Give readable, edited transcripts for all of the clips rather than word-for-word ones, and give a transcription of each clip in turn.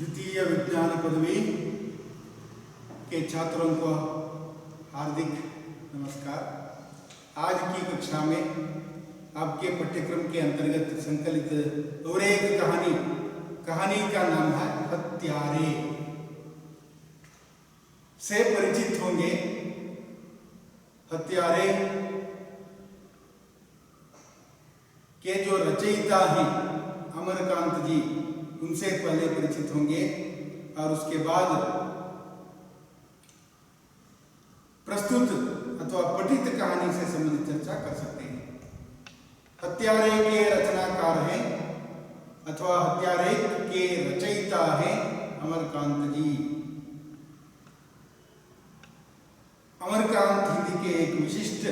द्वितीय विज्ञान पदवी के छात्रों को हार्दिक नमस्कार। आज की कक्षा में आपके पाठ्यक्रम के अंतर्गत संकलित और एक कहानी का नाम है हत्यारे से परिचित होंगे। हत्यारे के जो रचयिता हैं अमरकांत जी, उनसे पहले परिचित होंगे और उसके बाद प्रस्तुत अथवा पठित कहानी से संबंधित चर्चा कर सकते हैं। हत्यारे के रचनाकार हैं अथवा हत्यारे के रचयिता हैं अमरकांत जी। अमरकांत हिंदी के एक विशिष्ट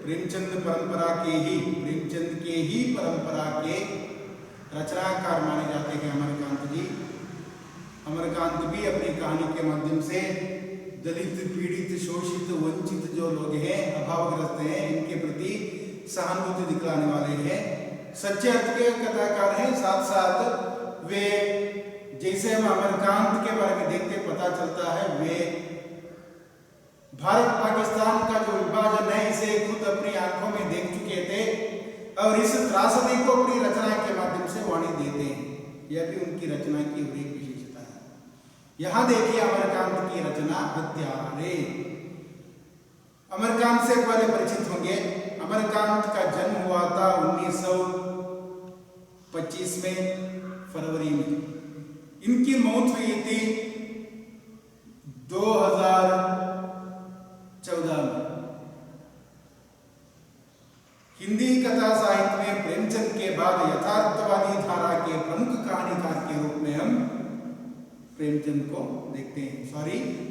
प्रेमचंद के ही परंपरा के रचनाकार माने जाते हैं अमरकांत जी। अमरकांत भी अपनी कहानी के माध्यम से दलित, पीड़ित, शोषित, वंचित जो लोग हैं, अभावग्रस्त हैं, इनके प्रति सहानुभूति दिखलाने वाले हैं। सच्चे अर्थ के कथाकार हैं। साथ साथ वे, जैसे हम अमरकांत के बारे में देखते पता चलता है, वे भारत पाकिस्तान का जो विभाजन है इसे खुद अपनी आंखों में देख चुके थे और इस त्रासदी को अपनी रचना के माध्यम से वाणी देते हैं। यह भी उनकी रचना की एक विशेषता है। यहां देखिए अमरकांत की रचना हत्यारे। अमरकांत से पहले परिचित होंगे। अमरकांत का जन्म हुआ था 1925 में फरवरी में। इनकी मौत हुई थी 2014 में। हिंदी कथा साहित्य में प्रेमचंद के बाद यथार्थवादी धारा के प्रमुख कहानीकार के रूप में हम प्रेमचंद को देखते हैं,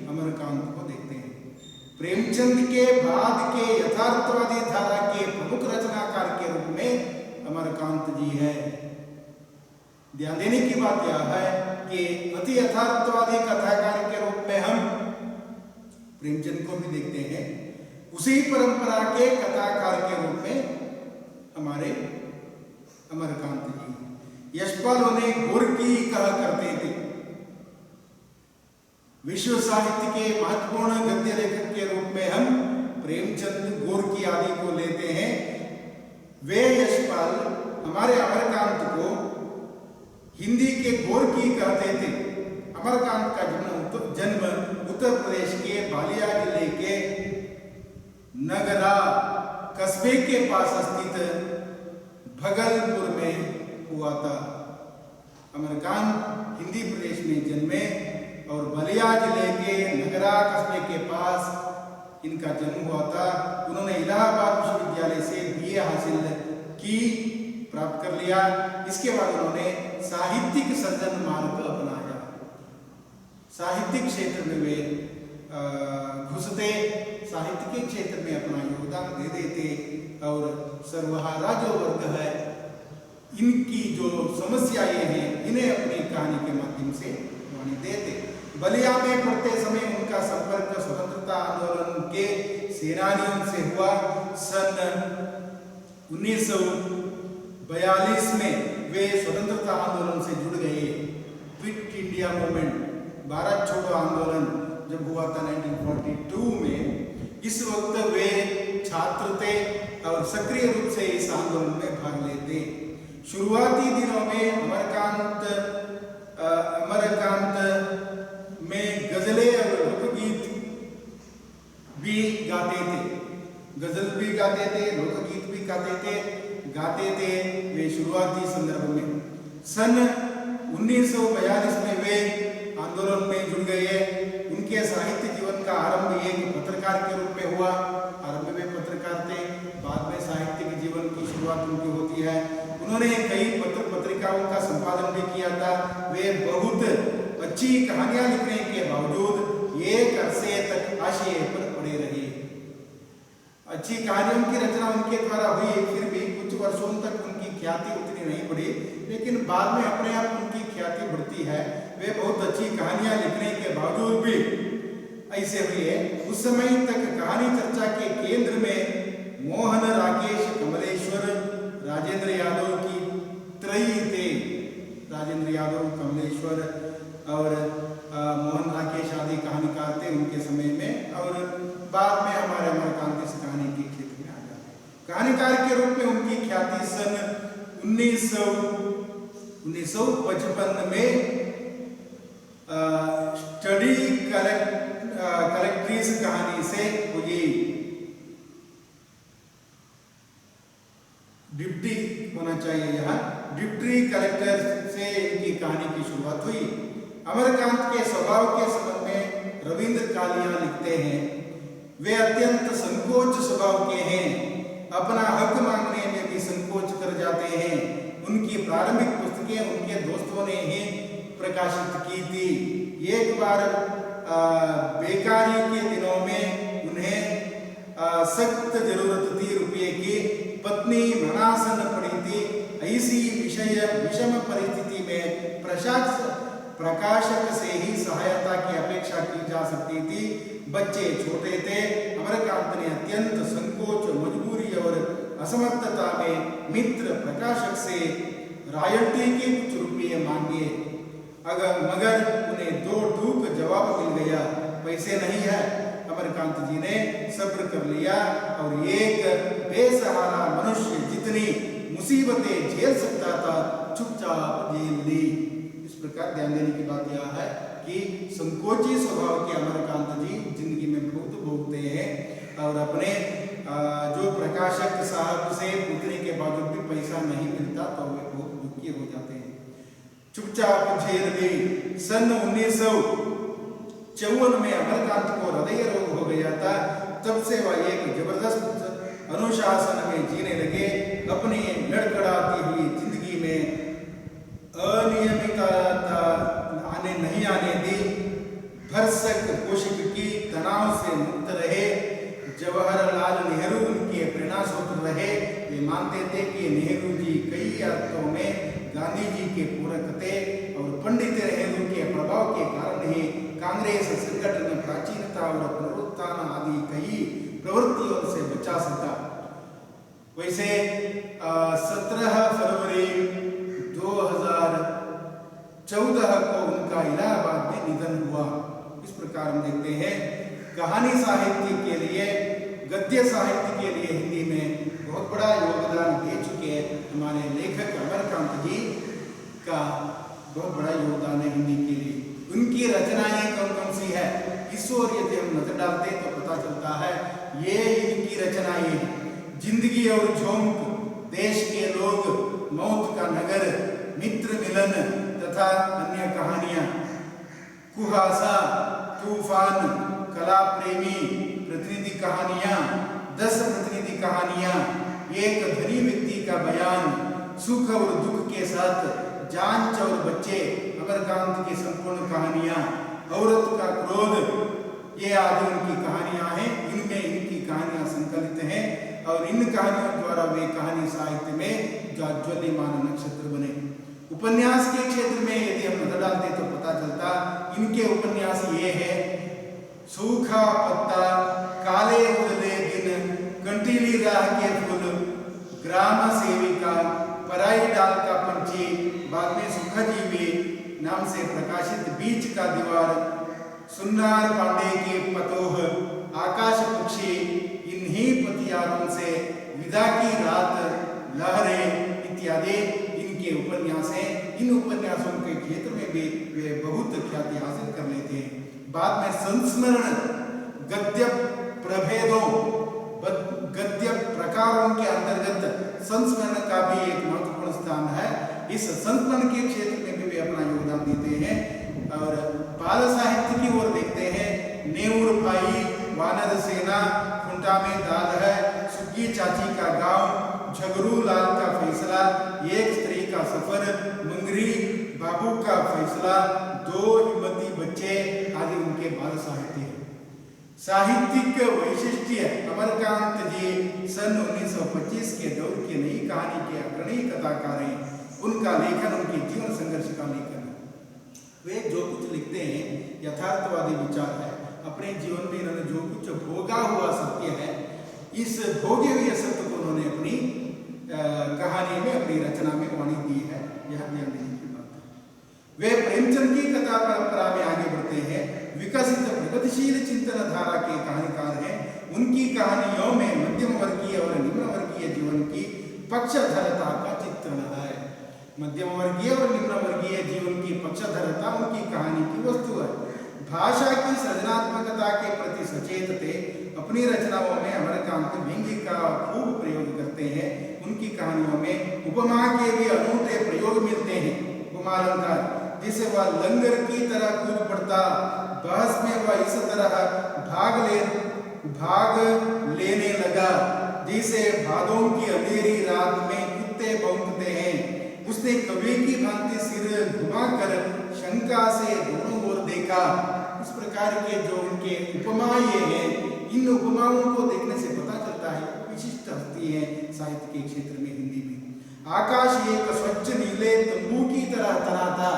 अमरकांत को देखते हैं। प्रेमचंद के बाद के यथार्थवादी धारा के प्रमुख रचनाकार के रूप में अमरकांत जी है। ध्यान देने की बात यह है कि अति यथार्थवादी कथाकार के रूप में हम प्रेमचंद को भी देखते हैं, उसी परंपरा के कथाकार के रूप में हमारे अमरकांत जी। यशपाल उन्हें गोरकी कहा करते थे। विश्व साहित्य के महत्वपूर्ण गद्य लेखक के रूप में हम प्रेमचंद, गोरकी आदि को लेते हैं। वे यशपाल हमारे अमरकांत को हिंदी के गोरकी कहते थे। अमरकांत का जन्म उत्तर प्रदेश के बालिया जिले के नगरा कस्बे के पास स्थित भगलपुर में हुआ था। अमरकांत हिंदी प्रदेश में जन्मे और बलिया जिले के नगरा कस्बे के पास इनका जन्म हुआ था। उन्होंने इलाहाबाद विश्वविद्यालय से बीए हासिल की, प्राप्त कर लिया। इसके बाद उन्होंने साहित्यिक सर्जन मार्ग अपनाया। साहित्यिक क्षेत्र में वे घुसते, साहित्य के क्षेत्र में अपना योगदान दे देते और सर्वहारा जो वर्ग है, इनकी जो समस्याएं हैं, इन्हें अपनी कहानी के माध्यम से वाणी देते। बलिया में पढ़ते समय उनका संपर्क स्वतंत्रता आंदोलन के सेनानियों से हुआ। सन 1942 में वे स्वतंत्रता आंदोलन से जुड़ गए। क्विट इंडिया मूवमेंट, भारत छोड़ो आंदोलन जब हुआ था 1942 में, इस वक्त वे छात्र थे और सक्रिय रूप से इस आंदोलन में भाग लेते। शुरुआती दिनों में अमरकांत में गजलें और लोकगीत भी गाते थे। गजल भी गाते थे, लोकगीत भी गाते थे वे शुरुआती संदर्भ में। सन 1942 में वे आंदोलन में जुड़ गए। उनके साहित्य जीवन का आरंभ एक पत्रकार के रूप में हुआ। आरंभ में पत्रकार थे, बाद में साहित्यिक जीवन की शुरुआत उनकी होती है। उन्होंने कई पत्रिकाओं का संपादन भी किया था। वे बहुत अच्छी कहानियां लिखने के बावजूद एक अरसे तक हाशिए पर पड़े रहे। अच्छी कहानियों की रचना उनके द्वारा हुई, फिर भी कुछ वर्षों तक उनकी ख्याति उतनी नहीं बढ़ी, लेकिन बाद में अपने आप उनकी ख्याति बढ़ती है। वे बहुत अच्छी कहानियां लिखने के बावजूद भी ऐसे हुए। उस समय तक कहानी चर्चा के केंद्र में मोहन, राकेश, कमलेश्वर, राजेंद्र यादव की त्रयी थे। राजेंद्र यादव, कमलेश्वर और सन 1955 में स्टडी कलेक्ट्रीज कहानी से हुई। डिप्टी होना चाहिए यहाँ, डिप्टी कलेक्टर से इनकी कहानी की शुरुआत हुई। अमरकांत के स्वभाव के संबंध में रविंद्र कालिया लिखते हैं, वे अत्यंत संकोच स्वभाव के हैं, अपना हक मांगने में भी संकोच कर जाते हैं। उनकी प्रारंभिक पुस्तकें उनके दोस्तों ने ही प्रकाशित की थी। एक बार बेकारी के दिनों में उन्हें सख्त जरूरत थी रुपये की, पत्नी मनासन पड़ी थी। ऐसी विषम परिस्थिति में प्रकाशक से ही सहायता की अपेक्षा की जा सकती थी। बच्चे छोटे थे। अमरकांत ने अत्यंत संकोच, मजबूरी और असमर्थता में मित्र प्रकाशक से रॉयल्टी के कुछ रुपये मांगे, मगर उन्हें दो टूक जवाब मिल गया, पैसे नहीं है। अमरकांत जी ने सब्र कर लिया और एक बेसहारा मनुष्य जितनी मुसीबतें झेल सकता था चुपचाप झेल ली। इस प्रकार ध्यान देने की बात यह है कि संकोची स्वभाव के अमरकांत जी जिंदगी में बहुत भोगते हैं और अपने जो प्रकाशक साहब से पूछने के बावजूद भी पैसा नहीं मिलता तो वे बहुत दुखी हो जाते हैं। चुपचाप झेल ली। सन 1954 में अमरकांत को हृदय रोग हो गया था। तब से वह एक जबरदस्त अनुशासन में जीने लगे। अपनी लड़खड़ाती हुई जिंदगी में अनियमितता नहीं आने दी। भरसक कोशिश की, तनाव से मुक्त रहे। जवाहरलाल नेहरू उनके प्रेरणा स्रोत रहे। वे मानते थे कि नेहरू जी कई अर्थों में गांधी जी के पूरक थे और पंडित नेहरू के प्रभाव के कारण ही कांग्रेस संगठन प्राचीनता और पुनरुत्थान आदि कई प्रवृत्तियों से बचा सका। वैसे 17 फरवरी 2014 को उनका इलाहाबाद में निधन हुआ। इस प्रकार हम देखते हैं कहानी साहित्य के लिए, गद्य साहित्य के लिए हिंदी में बहुत बड़ा योगदान दे चुके हमारे लेखक अमरकांत जी का बहुत बड़ा योगदान है हिंदी के लिए। उनकी रचनाएं कौन कौन सी है, इस ओर यदि हम नजर डालते तो पता चलता है ये इनकी रचनाएं जिंदगी और झोंक, देश के लोग, मौत का नगर, मित्र मिलन तथा अन्य कहानियां, कुहासा, तूफान, कला प्रेमी, प्रतिनिधि कहानियां, 10 प्रतिनिधि कहानियां, एक धनी व्यक्ति का बयान, सुख और दुख के साथ जांच और बच्चे, अमरकांत की संपूर्ण कहानियां, औरत का क्रोध, ये आदि उनकी कहानियां हैं। इनमें इनकी कहानियां संकलित हैं और इन कहानियों द्वारा वे कहानी साहित्य में ज्वलमान नक्षत्र बने। उपन्यास के क्षेत्र में यदि हम नजर डालते तो पता चलता इनके उपन्यास ये है, सूखा पत्ता, काले उजले दिन, कंटीली राह के फूल, ग्राम सेविका, पराई डाल का पंछी, बाद में सुखाजीवी नाम से प्रकाशित बीच का दीवार, सुन्नार पांडे के पतोह, आकाश पक्षी, इन्हीं पतियारों से, विदा की रात, लहरें इत्यादि इनके उपन्यास हैं। इन उपन्यासों के क्षेत्र में भी वे बहुत ख्याति हासिल कर लेते हैं। बाद में संस्मरण, गद्य प्रभेदों, गद्य प्रकारों के अंतर्गत संस्मरण का भी एक महत्वपूर्ण स्थान है। इस संस्मरण के क्षेत्र में भी वे अपना योगदान देते हैं। और बाल साहित्य की ओर देखते हैं, नेऊर भाई, वानर सेना, खुंटा में दाल है, सुग्गी चाची का गांव, झगरू लाल का फैसला, एक स्त्री का सफर, मंगरी बाबू का फैसला, 2 हिम्मती बच्चे आदि उनके बाल साहित्य है। साहित्यिक वैशिष्ट्य, अमरकांत जी सन 1925 के दौर के नई कहानी के अग्रणी कथाकार हैं। उनका लेखन उनके जीवन संघर्ष का लेखन है। वे जो कुछ लिखते हैं यथार्थवादी विचार है। अपने जीवन में इन्होंने जो कुछ भोगा हुआ सत्य है, इस भोगे हुए सत्य को उन्होंने अपनी कहानी में, अपनी रचना में वाणी दी है। यह ध्यान देने की बात है। वे प्रेमचंद की कथा परंपरा में आगे बढ़ते हैं। विकसित प्रगतिशील चिंतन धारा के कहानीकार हैं। उनकी कहानियों में मध्यम वर्गीय और निम्न वर्गीय जीवन की पक्षधरता का चित्रण है। मध्यम वर्गीय और निम्न वर्गीय जीवन की पक्षधरता उनकी कहानी की वस्तु है। भाषा की सृजनात्मकता के प्रति सचेत थे। अपनी रचनाओं में अमरकांत व्यंग्य का खूब प्रयोग करते हैं। उनकी कहानियों में उपमा के भी अनूठे प्रयोग मिलते हैं। उपमा अलंकार, जिसे वह लंगर की तरह कूद पड़ता, बहस में वह इस तरह भाग लेने लगा जैसे भादों की अंधेरी रात में कुत्ते भौंकते हैं। उसने कवि की भांति सिर घुमाकर शंका से दोनों ओर देखा। इस प्रकार के जो उनके उपमाएं हैं, इन उपमाओं को देखने से पता चलता है विशिष्ट हस्ती है साहित्य के क्षेत्र में, हिंदी में। आकाश एक स्वच्छ नीले तंबू की तरह तना था,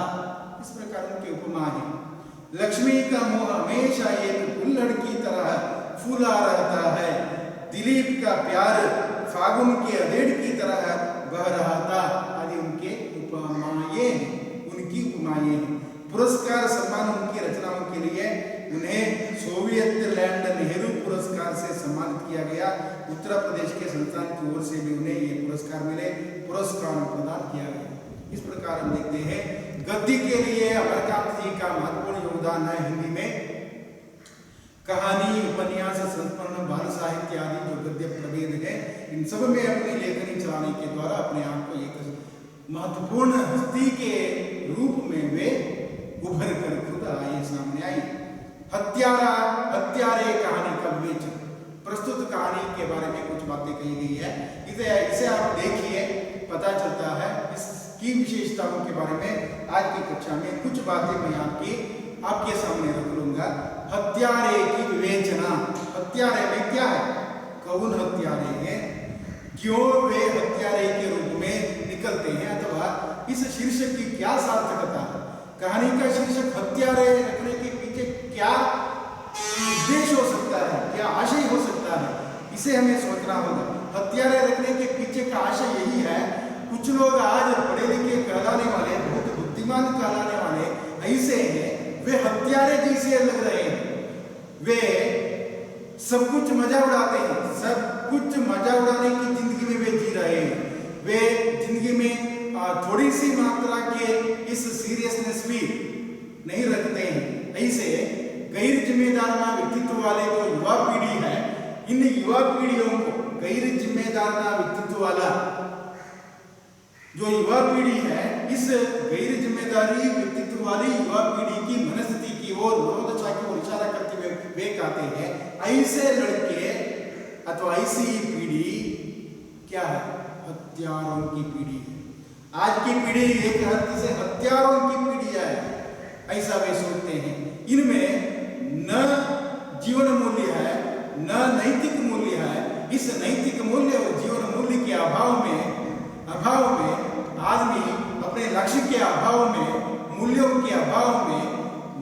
इस प्रकार उनके उपमा है। लक्ष्मी का मुंह हमेशा एक कुल्हड़ की तरह फूला रहता है। दिलीप का प्यार फागुन के अधेड़ की तरह बह रहा था, आदि उनके उपमाएं, उनकी उपमाएं हैं। पुरस्कार सम्मान उनकी रचनाओं के लिए उन्हें सोवियत लैंड नेहरू पुरस्कार से सम्मानित किया गया। उत्तर प्रदेश के संस्थान की ओर से भी उन्हें ये पुरस्कार मिले, पुरस्कार प्रदान किया गया। इस प्रकार हम देखते हैं गद्य के लिए अमरकांत जी का महत्वपूर्ण योगदान है। हिंदी में कहानी, उपन्यास, संस्मरण, बाल साहित्य आदि जो गद्य प्रभेद है, इन सब में अपनी लेखनी चलाने के द्वारा अपने आप को एक महत्वपूर्ण हस्ती के रूप में वे उभर कर खुद आए, सामने आई। हत्यारे कहानी का विवेचन, प्रस्तुत कहानी के बारे में कुछ बातें कही गई है। इसे आप देखिए, पता चलता है इसकी विशेषताओं के बारे में। आज की कक्षा में कुछ बातें मैं आपके सामने रख लूंगा। हत्यारे की विवेचना, हत्यारे में क्या है, कौन हत्यारे हैं, क्यों वे हत्यारे के रूप में निकलते हैं, अथवा इस शीर्षक की क्या सार्थकता है। कहानी का शीर्षक हत्यारे रखने के पीछे क्या उद्देश्य हो सकता है, क्या आशय हो सकता है, इसे हमें सोचना होगा। हत्यारे रखने के पीछे का आशय यही है, कुछ लोग आज पढ़े लिखे कहलाने वाले, बहुत बुद्धिमान कहलाने वाले ऐसे हैं, वे हत्यारे जैसे लग रहे हैं। वे सब कुछ मजा उड़ाते हैं, सब कुछ मजा उड़ाने की जिंदगी में वे जी रहे हैं। वे जिंदगी में थोड़ी सी मात्रा के इस सीरियसनेस भी नहीं रखते हैं। ऐसे गैर जिम्मेदाराना व्यक्तित्व वाले जो युवा पीढ़ी है, इन युवा पीढ़ियों को, गैर जिम्मेदाराना व्यक्तित्व वाला जो युवा पीढ़ी है, इस गैर जिम्मेदारी व्यक्तित्व वाली युवा पीढ़ी की मनस्थिति की ओर, मनोदशा की ओर इशारा करते हुए वे कहते हैं, ऐसे लड़के अथवा ऐसी पीढ़ी क्या है, हत्यारों की पीढ़ी है। आज की पीढ़ी एक अर्थ से हत्यारों की पीढ़ी है, ऐसा वे सोचते हैं। इनमें न जीवन मूल्य है, न नैतिक मूल्य है। इस नैतिक मूल्य और जीवन मूल्य के अभाव में आदमी अपने लक्ष्य के अभाव में, मूल्यों के अभाव में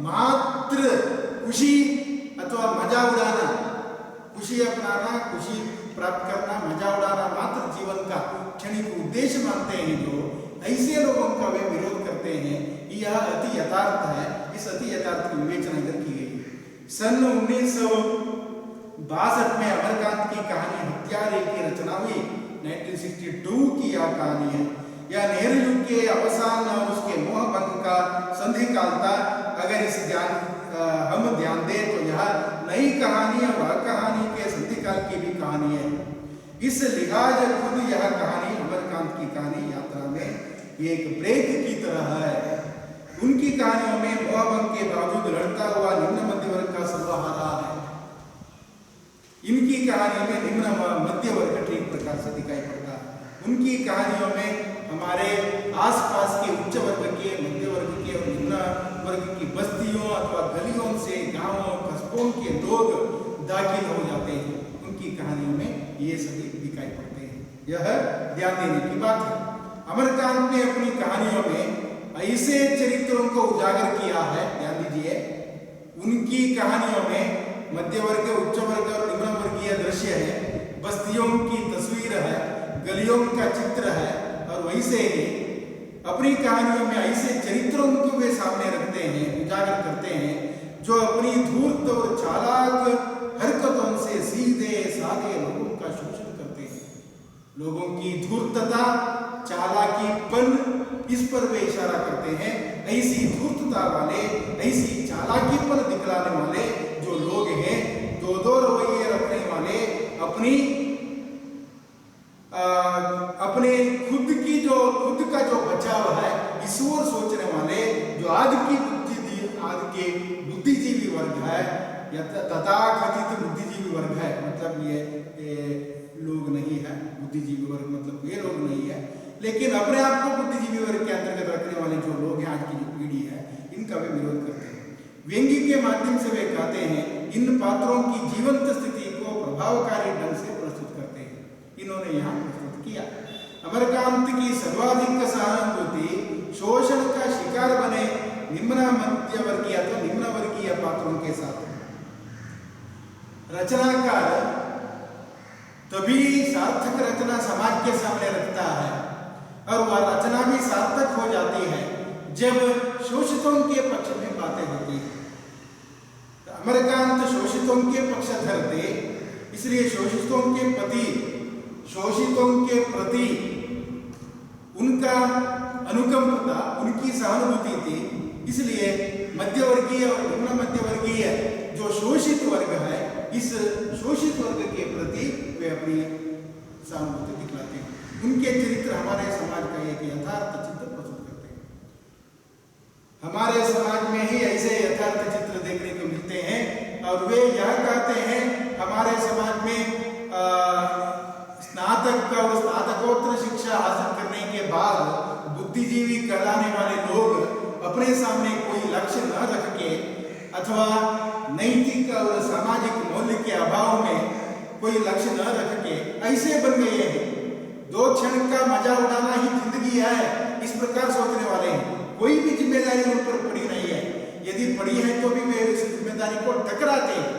मात्र खुशी अथवा मजा उड़ाना, खुशी अपनाना, खुशी प्राप्त करना, मजा उड़ाना मात्र जीवन का क्षणिक उद्देश्य मानते हैं। जो ऐसे लोगों का वे विरोध करते हैं, यह अति यथार्थ है। इस अति यथार्थ की विवेचना इधर की गई। सन 1962 में अमरकांत की कहानी हत्यारे की रचना हुई। 1962 की यह कहानी है। यह नेहरू युग के अवसान और उसके मोहभंग का संधि काल था। अगर हम ध्यान दें तो यह नई कहानी और कहानी के संधि काल की भी कहानी है। इस लिहाज खुद यह कहानी, अमरकांत की कहानी यात्रा में एक ब्रेक की तरह है। उनकी कहानियों में मोहभंग के बावजूद लड़ता हुआ निम्न मध्य वर्ग का सर्वहारा है। इनकी कहानी में निम्न मध्य वर्ग ठीक प्रकार से दिखाई पड़ता है। उनकी कहानियों में हमारे आसपास के उच्च वर्ग के, मध्य वर्ग के और निम्न वर्ग की बस्तियों अथवा गलियों से, गांवों, कस्बों के लोग दाखिल हो जाते हैं। उनकी कहानियों में ये सभी दिखाई पड़ते हैं। यह ध्यान देने की बात है। अमरकांत ने अपनी कहानियों में ऐसे चरित्रों को उजागर किया है, ध्यान दीजिए। उनकी कहानियों में मध्य वर्ग, उच्च वर्ग और निम्न वर्गीय दृश्य है, बस्तियों की तस्वीर है, गलियों का चित्र है, और वैसे ही अपनी कहानियों में ऐसे चरित्रों को वे सामने रखते हैं, उजागर करते हैं, जो अपनी धूर्त और चालाक हरकतों से सीधे साधे लोगों का शोषण करते हैं। लोगों की धूर्तता, चालाकीपन, इस पर वे इशारा करते हैं। ऐसी धूर्तता वाले, ऐसी चालाकीपन दिखलाने वाले जो लोग हैं, दो दो रवैये रखने वाले, अपने खुद का जो बचाव है इस ओर सोचने वाले, जो आज के बुद्धिजीवी वर्ग है या तथाकथित बुद्धिजीवी वर्ग है, मतलब ये लोग नहीं है, बुद्धिजीवी वर्ग मतलब ये लोग नहीं है, लेकिन अपने आप को बुद्धिजीवी वर्ग के अंतर्गत रखने वाले जो लोग हैं, आज की जो पीढ़ी है, इनका वे विरोध करते हैं। व्यंग्य के माध्यम से वे कहते हैं, इन पात्रों की जीवंत स्थिति को प्रभावकारी ढंग से प्रस्तुत करते हैं। इन्होंने यहाँ प्रस्तुत किया। अमरकांत की सर्वाधिक सहानुभूति शोषण का शिकार बने निम्न मध्यवर्गीय तो निम्न वर्गीय पात्रों के साथ। रचनाकार तभी सार्थक रचना समाज के सामने रखता है, और वह रचना भी सार्थक हो जाती है जब शोषितों के पक्ष में बातें होती हैं। अमरकांत शोषितों के पक्षधर थे, इसलिए शोषितों के प्रति उनका अनुकंपता, उनकी सहानुभूति थी। इसलिए मध्यवर्गीय और निम्न मध्यवर्गीय जो शोषित वर्ग है, इस शोषित वर्ग के प्रति वे अपनी सहानुभूति दिखलाते हैं। उनके चरित्र हमारे समाज का एक यथार्थ चित्र प्रस्तुत करते हैं। हमारे समाज में ही ऐसे यथार्थ चित्र देखने को मिलते हैं, और वे यह कहते हैं, हमारे समाज में स्नातक और स्नातकोत्तर शिक्षा हासिल करने के बाद बुद्धिजीवी कहलाने वाले लोग अपने सामने कोई लक्ष्य न रख के, अथवा नैतिक और सामाजिक मूल्य के अभाव में कोई लक्ष्य न रख के ऐसे बन गए हैं, दो क्षण का मजा उड़ाना ही जिंदगी है, इस प्रकार सोचने वाले हैं। कोई भी जिम्मेदारी उन पर पड़ी नहीं है, यदि पड़ी है तो भी वे इस जिम्मेदारी को टकराते हैं,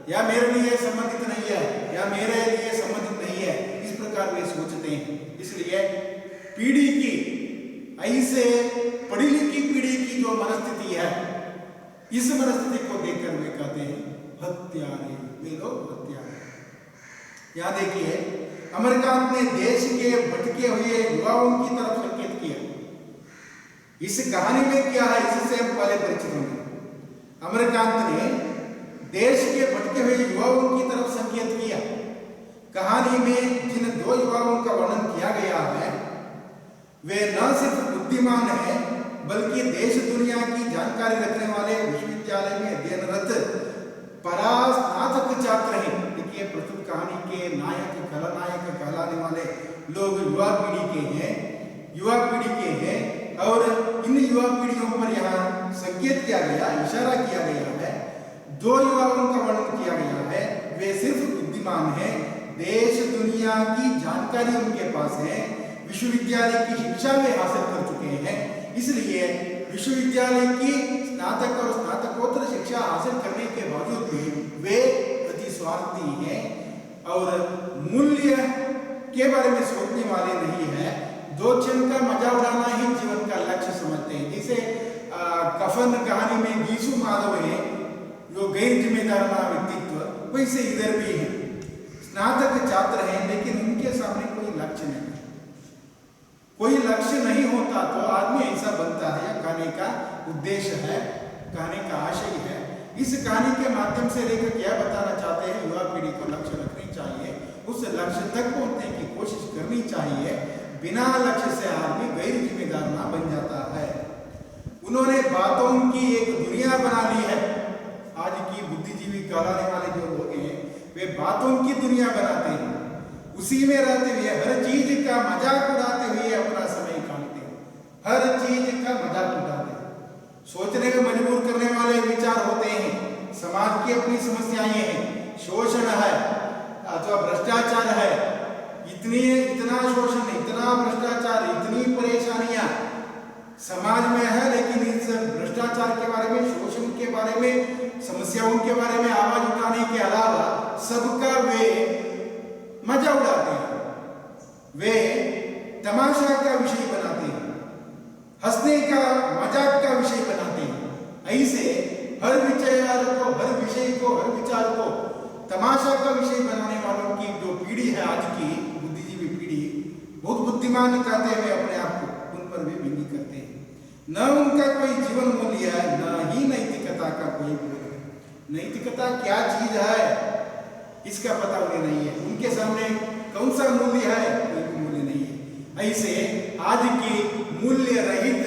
या मेरे लिए संबंधित नहीं है, या मेरे लिए संबंधित नहीं है, इस प्रकार वे सोचते हैं। इसलिए पीढ़ी की, ऐसे पढ़ी लिखी पीढ़ी की जो मनस्थिति है, इस मनस्थिति को देखकर वे कहते हैं हत्यारे, वे लोग हत्यारे। यहाँ देखिए, अमरकांत ने देश के भटके हुए युवाओं की तरफ संकेत किया। इस कहानी में क्या है, इससे हम पहले परिचित होंगे। अमरकांत ने देश के भटके हुए युवाओं की तरफ संकेत किया। कहानी में जिन दो युवाओं का वर्णन किया गया है, वे न सिर्फ बुद्धिमान हैं, बल्कि देश दुनिया की जानकारी रखने वाले विश्वविद्यालय में अध्ययनरत परास्नातक छात्र हैं। देखिए, प्रस्तुत कहानी के नायक, खलनायक कहलाने वाले लोग युवा पीढ़ी के हैं, और इन युवा पीढ़ियों पर यहाँ संकेत किया गया, इशारा किया गया है। दो युवाओं का वर्णन किया गया है, वे सिर्फ बुद्धिमान हैं, देश दुनिया की जानकारी उनके पास है, विश्वविद्यालय की शिक्षा में हासिल कर चुके हैं, इसलिए विश्वविद्यालय की स्नातक और स्नातकोत्तर शिक्षा हासिल करने के बावजूद भी वे अति स्वार्थी हैं और मूल्य के बारे में सोचने वाले नहीं है। दो क्षण का मजा उड़ाना ही जीवन का लक्ष्य समझते हैं। जैसे कफन कहानी में गीसू माधव है, जो गैर जिम्मेदार व्यक्तित्व, वैसे इधर भी है। स्नातक छात्र हैं, लेकिन उनके सामने कोई लक्ष्य नहीं, कोई लक्ष्य नहीं होता तो आदमी ऐसा बनता है। कहने का उद्देश्य है, कहने का आशय है। इस कहानी के माध्यम से लेकर क्या बताना चाहते हैं, युवा पीढ़ी को लक्ष्य रखनी चाहिए, उस लक्ष्य तक पहुंचने की कोशिश करनी चाहिए। बिना लक्ष्य से आदमी गैर जिम्मेदार ना बन जाता है। उन्होंने बातों की एक दुनिया बना ली है। आज की बुद्धिजीवी कहलाने वाले जो लोग हैं, वे बातों की दुनिया बनाते हैं, उसी में रहते हुए हर चीज का मजाक उड़ाते हुए अपना समय काटते हैं, हर चीज का मजाक उड़ाते हैं। सोचने में मजबूर करने वाले विचार होते हैं। समाज की अपनी समस्याएं हैं, शोषण है अथवा भ्रष्टाचार है, इतना शोषण, इतना भ्रष्टाचार, इतनी परेशानियां समाज में है, लेकिन इस भ्रष्टाचार के बारे में, शोषण के बारे में, समस्याओं के बारे में आवाज उठाने के अलावा सबका वे मजा उड़ाते हैं, वे तमाशा का विषय बनाते हैं, हंसने का, मजाक का विषय बनाते हैं। ऐसे हर विचार को, हर विषय को, हर विचार को तमाशा का विषय बनाने वालों की जो पीढ़ी है, आज की बुद्धिजीवी पीढ़ी, बुद्धिमान कहते हुए अपने आप को उन पर भी व्यंग्य करते हैं। न उनका कोई जीवन मूल्य है, न ही नैतिकता का कोई बोध है। नैतिकता क्या चीज है इसका पता उन्हें नहीं है। उनके सामने कौन सा मूल्य है, कोई मूल्य नहीं है। ऐसे आज की मूल्य रहित,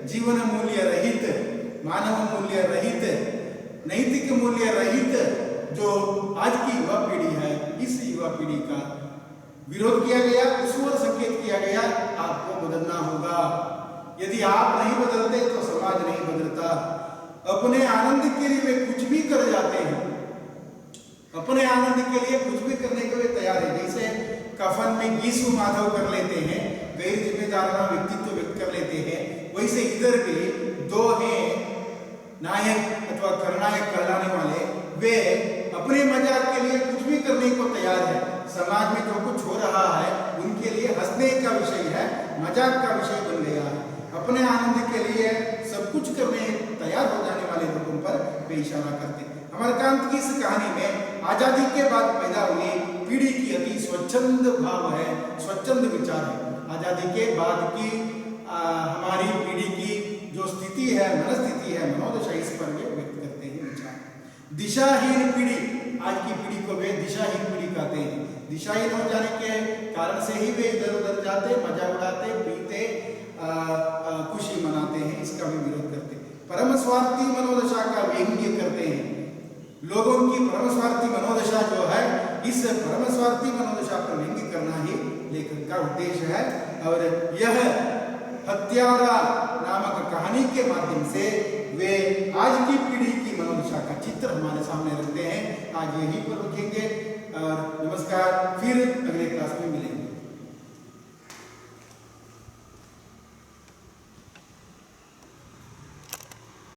जीवन मूल्य रहित, मानव मूल्य रहित, नैतिक मूल्य रहित जो आज की युवा पीढ़ी है, इस युवा पीढ़ी का विरोध किया गया, उस ओर संकेत किया गया आपको बदलना होगा। यदि आप नहीं बदलते तो समाज नहीं बदलता। अपने आनंद के लिए वे कुछ भी कर जाते हैं, अपने आनंद के लिए कुछ भी करने के वे तैयार है। जैसे कफन में गीसु माधव कर लेते हैं, गैर जिम्मेदाराना व्यक्तित्व व्यक्त कर लेते हैं, वैसे इधर भी दो हैं नायक अथवा खलनायक कहलाने वाले, वे अपने मजाक के लिए कुछ भी करने को तैयार है। समाज में जो कुछ हो रहा है उनके लिए हंसने का विषय है, मजाक का विषय बन गया है। अपने आनंद के लिए सब कुछ करने तैयार हो जाने वाले लोगों पर वे इशारा करते हैं। अमरकांत की इस कहानी में आजादी के बाद पैदा हुई पीढ़ी की अति स्वच्छंद भाव है, स्वच्छंद विचार है। आजादी के बाद की हमारी पीढ़ी की जो स्थिति है, मनस्थिति है, मनोदशा, इस पर वे व्यक्त करते हैं विचार। दिशाहीन पीढ़ी, आज की पीढ़ी को वे दिशाहीन पीढ़ी कहते हैं। दिशाहीन हो जाने के कारण से ही वे इधर उधर जाते, मजा उड़ाते, पीते, खुशी मनाते हैं, इसका भी विरोध करते हैं। परम स्वार्थी मनोदशा का व्यंग्य करते हैं। लोगों की परम स्वार्थी मनोदशा जो है, इस परम स्वार्थी मनोदशा पर व्यंग्य करना ही लेखक का उद्देश्य है। और यह हत्यारा नामक कहानी के माध्यम से वे आज की पीढ़ी की मनोदशा का चित्र हमारे सामने रखते हैं। आज यहीं पर रुकेंगे और नमस्कार, फिर अगले क्लास में